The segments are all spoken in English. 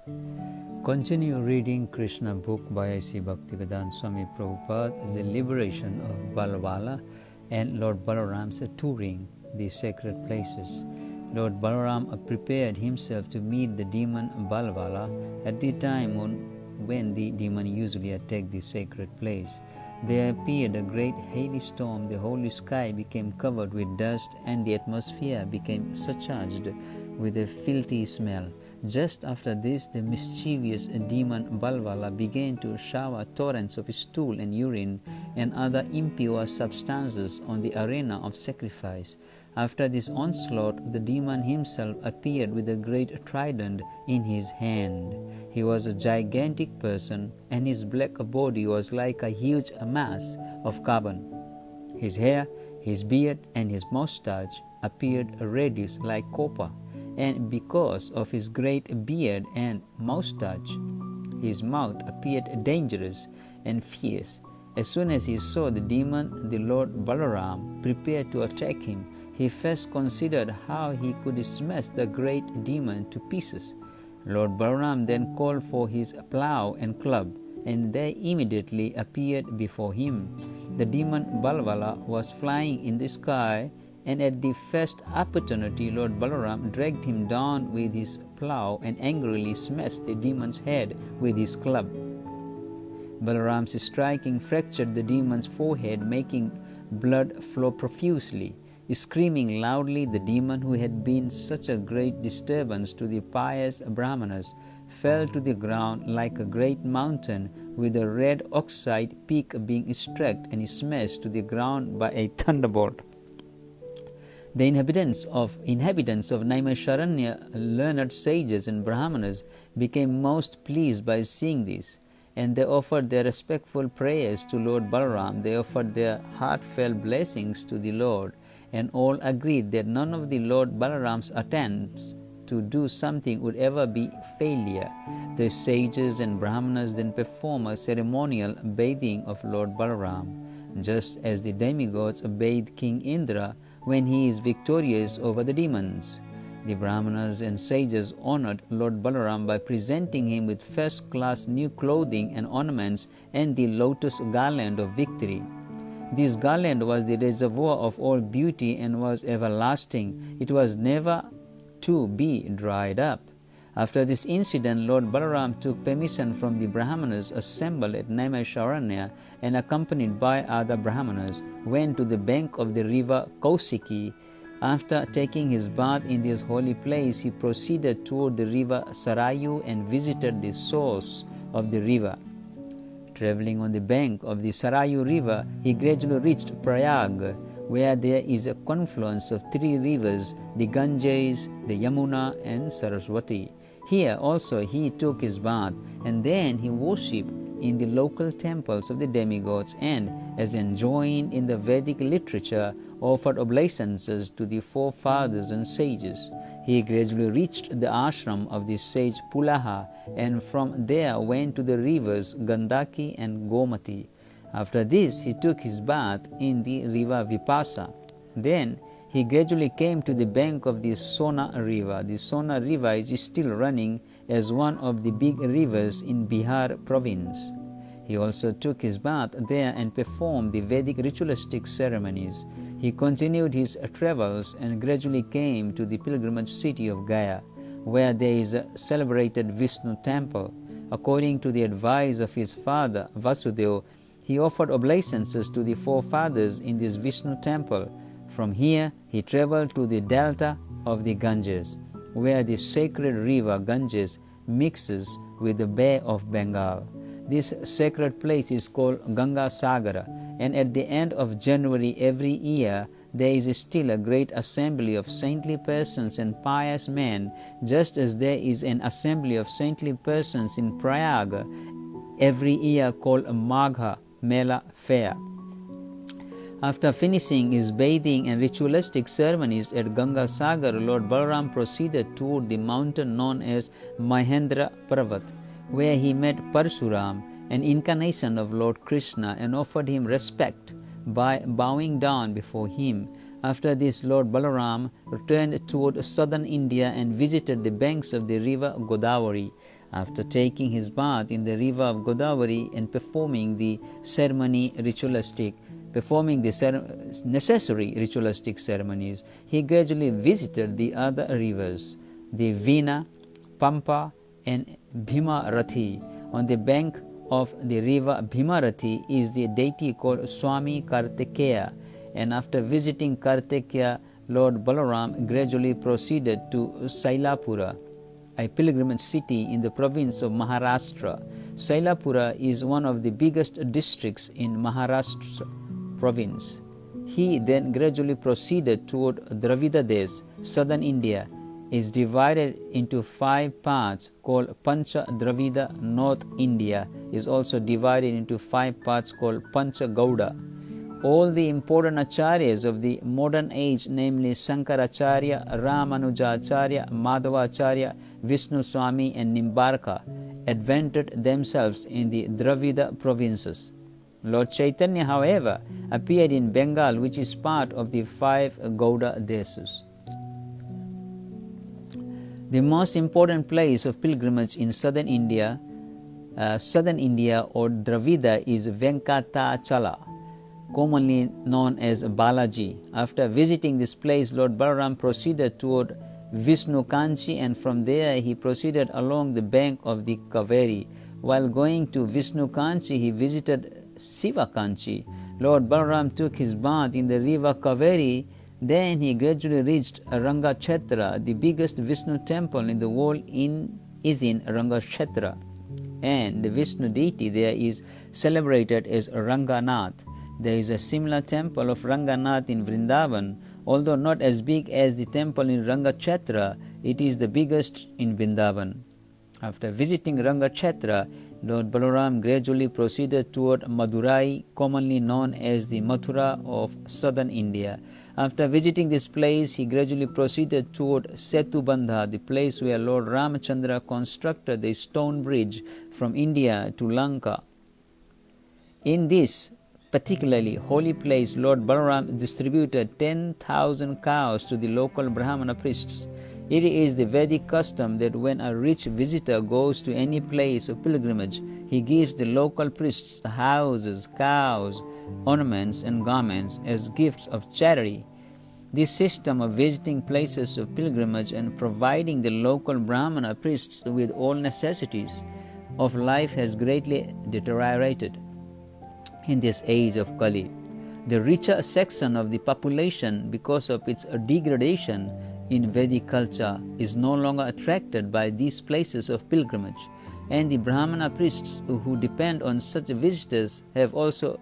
Continue reading Krishna book by A.C. Bhaktivedanta Swami Prabhupada, The Liberation of Balwala, and Lord Balaram's touring the sacred places. Lord Balaram prepared himself to meet the demon Balwala at the time when the demon usually attacked the sacred place. There appeared a great hailstorm, the whole sky became covered with dust, and the atmosphere became surcharged with a filthy smell. Just after this, the mischievous demon Balwala began to shower torrents of stool and urine and other impure substances on the arena of sacrifice. After this onslaught, the demon himself appeared with a great trident in his hand. He was a gigantic person, and his black body was like a huge mass of carbon. His hair, his beard, and his moustache appeared reddish like copper, and because of his great beard and moustache, his mouth appeared dangerous and fierce. As soon as he saw the demon, the Lord Balaram prepared to attack him. He first considered how he could smash the great demon to pieces. Lord Balaram then called for his plough and club, and they immediately appeared before him. The demon Balwala was flying in the sky, and at the first opportunity Lord Balaram dragged him down with his plough and angrily smashed the demon's head with his club. Balaram's striking fractured the demon's forehead, making blood flow profusely. Screaming loudly, the demon, who had been such a great disturbance to the pious Brahmanas, fell to the ground like a great mountain, with a red oxide peak being struck and smashed to the ground by a thunderbolt. The inhabitants of Naimisharanya, learned sages and Brahmanas, became most pleased by seeing this, and they offered their respectful prayers to Lord Balaram. They offered their heartfelt blessings to the Lord, and all agreed that none of the Lord Balaram's attempts to do something would ever be failure. The sages and Brahmanas then perform a ceremonial bathing of Lord Balaram, just as the demigods bathe King Indra when he is victorious over the demons. The Brahmanas and sages honored Lord Balaram by presenting him with first-class new clothing and ornaments and the lotus garland of victory. This garland was the reservoir of all beauty and was everlasting. It was never to be dried up. After this incident, Lord Balaram took permission from the Brahmanas assembled at Naimisharanya, and accompanied by other Brahmanas, went to the bank of the river Kausiki. After taking his bath in this holy place, he proceeded toward the river Sarayu and visited the source of the river. Traveling on the bank of the Sarayu river, he gradually reached Prayag, where there is a confluence of three rivers, the Ganges, the Yamuna, and Saraswati. Here also he took his bath, and then he worshipped in the local temples of the demigods, and, as enjoined in the Vedic literature, offered obeisances to the forefathers and sages. He gradually reached the ashram of the sage Pulaha, and from there went to the rivers Gandaki and Gomati. After this, he took his bath in the river Vipasa. Then he gradually came to the bank of the Sona river. The Sona river is still running as one of the big rivers in Bihar province. He also took his bath there and performed the Vedic ritualistic ceremonies. He continued his travels and gradually came to the pilgrimage city of Gaya, where there is a celebrated Vishnu temple. According to the advice of his father Vasudeva, he offered obeisances to the forefathers in this Vishnu temple. From here, he traveled to the delta of the Ganges, where the sacred river Ganges mixes with the Bay of Bengal. This sacred place is called Ganga Sagara, and at the end of January every year, there is still a great assembly of saintly persons and pious men, just as there is an assembly of saintly persons in Prayag every year called a Magha Mela Fair. After finishing his bathing and ritualistic ceremonies at Ganga Sagar, Lord Balaram proceeded toward the mountain known as Mahendra Parvat, where he met Parshuram, an incarnation of Lord Krishna, and offered him respect by bowing down before him. After this, Lord Balaram returned toward southern India and visited the banks of the river Godavari. After taking his bath in the river of Godavari and performing the necessary ritualistic ceremonies, he gradually visited the other rivers, the Vina, Pampa, and Bhimarathi. On the bank of the river Bhimarathi is the deity called Swami Kartikeya, and after visiting Kartikeya, Lord Balaram gradually proceeded to Sailapura, a pilgrimage city in the province of Maharashtra. Sailapura is one of the biggest districts in Maharashtra province. He then gradually proceeded toward Dravida Desh. Southern India is divided into 5 parts called Pancha Dravida. North India is also divided into 5 parts called Pancha Gauda. All the important acharyas of the modern age, namely Shankaracharya, Ramanujacharya, Madhavacharya, Vishnu Swami and Nimbarka, adventured themselves in the Dravida provinces. Lord Chaitanya, however, appeared in Bengal, which is part of the 5 Gauda Deshas. The most important place of pilgrimage in southern India or Dravida is Venkatachala, commonly known as Balaji. After visiting this place, Lord Balaram proceeded toward Vishnu Kanchi, and from there he proceeded along the bank of the Kaveri. While going to Vishnu Kanchi, he visited Siva Kanchi. Lord Balaram took his bath in the river Kaveri. Then he gradually reached Rangakshetra. The biggest Vishnu temple in the world is in Rangakshetra, and the Vishnu deity there is celebrated as Ranganath. There is a similar temple of Ranganath in Vrindavan. Although not as big as the temple in Rangakshetra, it is the biggest in Vrindavan. After visiting Rangakshetra, Lord Balaram gradually proceeded toward Madurai, commonly known as the Mathura of southern India. After visiting this place, he gradually proceeded toward Setubandha, the place where Lord Ramachandra constructed the stone bridge from India to Lanka. In this particularly holy place, Lord Balaram distributed 10,000 cows to the local Brahmana priests. It is the Vedic custom that when a rich visitor goes to any place of pilgrimage, he gives the local priests houses, cows, ornaments, and garments as gifts of charity. This system of visiting places of pilgrimage and providing the local Brahmana priests with all necessities of life has greatly deteriorated in this age of Kali. The richer section of the population, because of its degradation in Vedic culture, is no longer attracted by these places of pilgrimage, and the Brahmana priests who depend on such visitors have also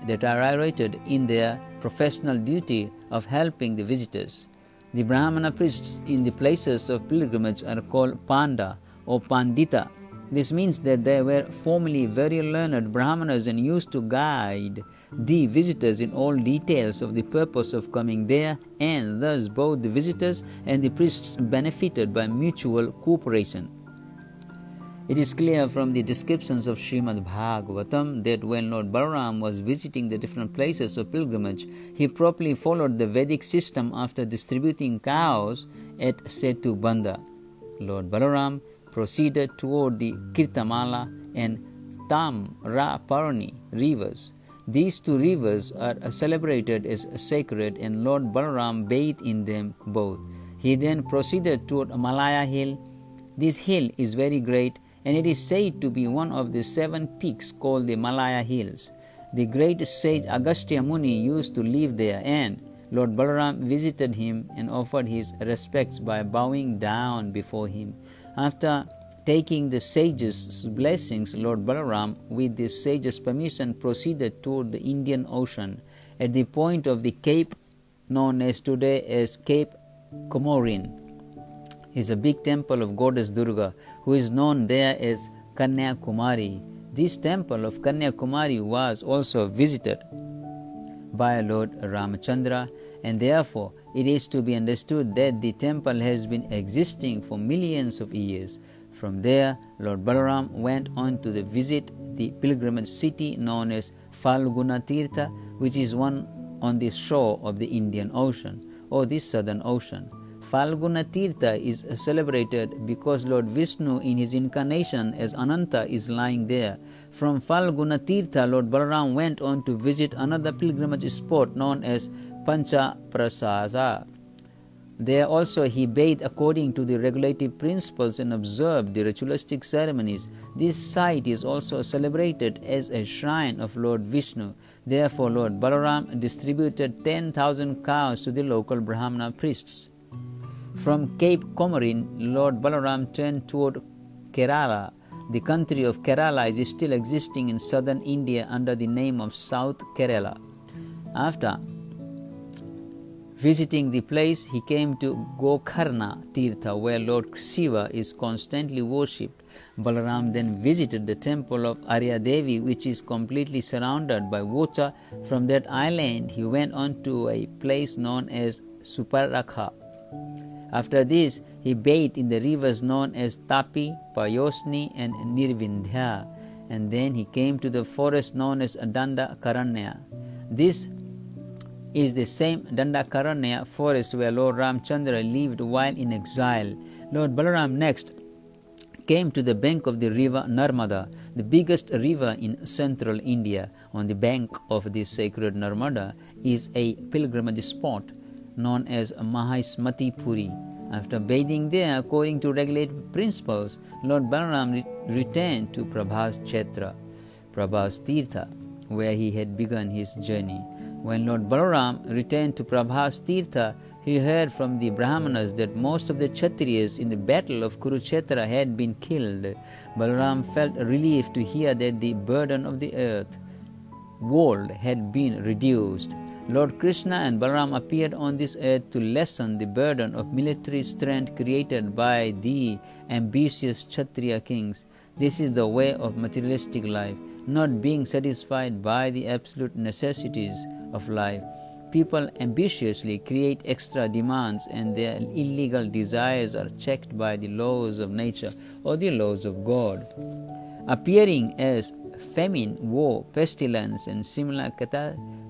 deteriorated in their professional duty of helping the visitors. The Brahmana priests in the places of pilgrimage are called Panda or Pandita. This means that they were formerly very learned Brahmanas and used to guide the visitors in all details of the purpose of coming there, and thus both the visitors and the priests benefited by mutual cooperation. It is clear from the descriptions of Srimad Bhagavatam that when Lord Balaram was visiting the different places of pilgrimage, he properly followed the Vedic system after distributing cows at Setubandha. Lord Balaram proceeded toward the Kirtamala and Tamraparni rivers. These 2 rivers are celebrated as sacred, and Lord Balaram bathed in them both. He then proceeded toward Malaya hill. This hill is very great, and it is said to be one of the 7 peaks called the Malaya hills. The great sage Agastya Muni used to live there, and Lord Balaram visited him and offered his respects by bowing down before him. After taking the sage's blessings, Lord Balaram, with the sage's permission, proceeded toward the Indian Ocean. At the point of the cape known as today as Cape Comorin is a big temple of goddess Durga, who is known there as Kanyakumari. This temple of Kanyakumari was also visited by Lord Ramachandra, and therefore it is to be understood that the temple has been existing for millions of years. From there, Lord Balaram went on to visit the pilgrimage city known as Falguna which is one on the shore of the Indian Ocean or the Southern Ocean. Falguna Tirtha is celebrated because Lord Vishnu in his incarnation as Ananta is lying there. From Falguna Tirtha, Lord Balaram went on to visit another pilgrimage spot known as Pancha Prasada. There also he bathed according to the regulative principles and observed the ritualistic ceremonies. This site is also celebrated as a shrine of Lord Vishnu. Therefore, Lord Balaram distributed 10,000 cows to the local Brahmana priests. From Cape Comorin, Lord Balaram turned toward Kerala. The country of Kerala is still existing in southern India under the name of South Kerala. After visiting the place, he came to Gokarna Tirtha, where Lord Shiva is constantly worshipped. Balaram then visited the temple of Arya Devi, which is completely surrounded by water. From that island, he went on to a place known as Suparakha. After this, he bathed in the rivers known as Tapi, Payosni, and Nirvindhya, and then he came to the forest known as Dandakaranya. This is the same Dandakaranya forest where Lord Ramchandra lived while in exile. Lord Balaram next came to the bank of the river Narmada, the biggest river in central India. On the bank of this sacred Narmada is a pilgrimage spot known as Mahismati Puri. After bathing there according to regulated principles, Lord Balaram returned to Prabhas Kshetra, Prabhas Tirtha, where he had begun his journey. When Lord Balaram returned to Prabhas Tirtha, he heard from the Brahmanas that most of the Kshatriyas in the battle of Kurukshetra had been killed. Balaram felt relief to hear that the burden of the earth world had been reduced. Lord Krishna and Balaram appeared on this earth to lessen the burden of military strength created by the ambitious Kshatriya kings. This is the way of materialistic life, not being satisfied by the absolute necessities of life. People ambitiously create extra demands, and their illegal desires are checked by the laws of nature or the laws of God. Appearing as famine, war, pestilence, and similar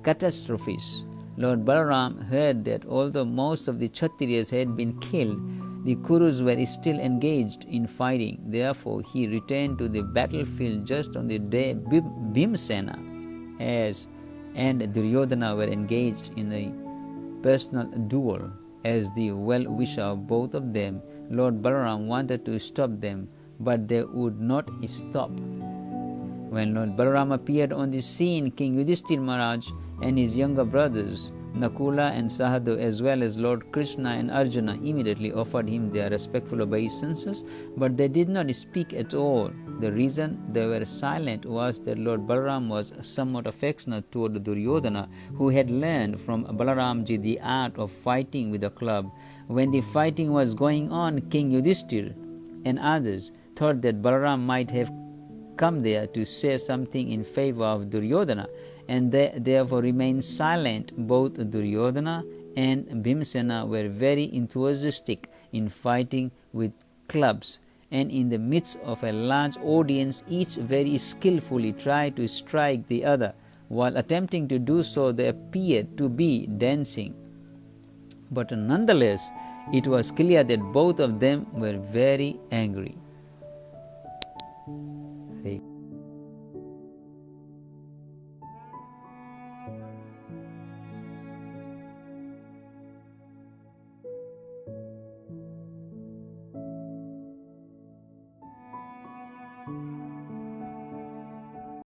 catastrophes, Lord Balaram heard that although most of the Kshatriyas had been killed, the Kurus were still engaged in fighting. Therefore, he returned to the battlefield just on the day Bhimsena and Duryodhana were engaged in a personal duel. As the well-wisher of both of them, Lord Balaram wanted to stop them, but they would not stop. When Lord Balaram appeared on the scene, King Yudhishthira Maharaj and his younger brothers, Nakula and Sahadeva, as well as Lord Krishna and Arjuna, immediately offered him their respectful obeisances, but they did not speak at all. The reason they were silent was that Lord Balaram was somewhat affectionate toward Duryodhana, who had learned from Balaramji the art of fighting with a club. When the fighting was going on, King Yudhishthira and others thought that Balaram might have come there to say something in favor of Duryodhana, and they therefore remained silent. Both Duryodhana and Bhimsena were very enthusiastic in fighting with clubs, and in the midst of a large audience, each very skillfully tried to strike the other. While attempting to do so, they appeared to be dancing. But nonetheless, it was clear that both of them were very angry.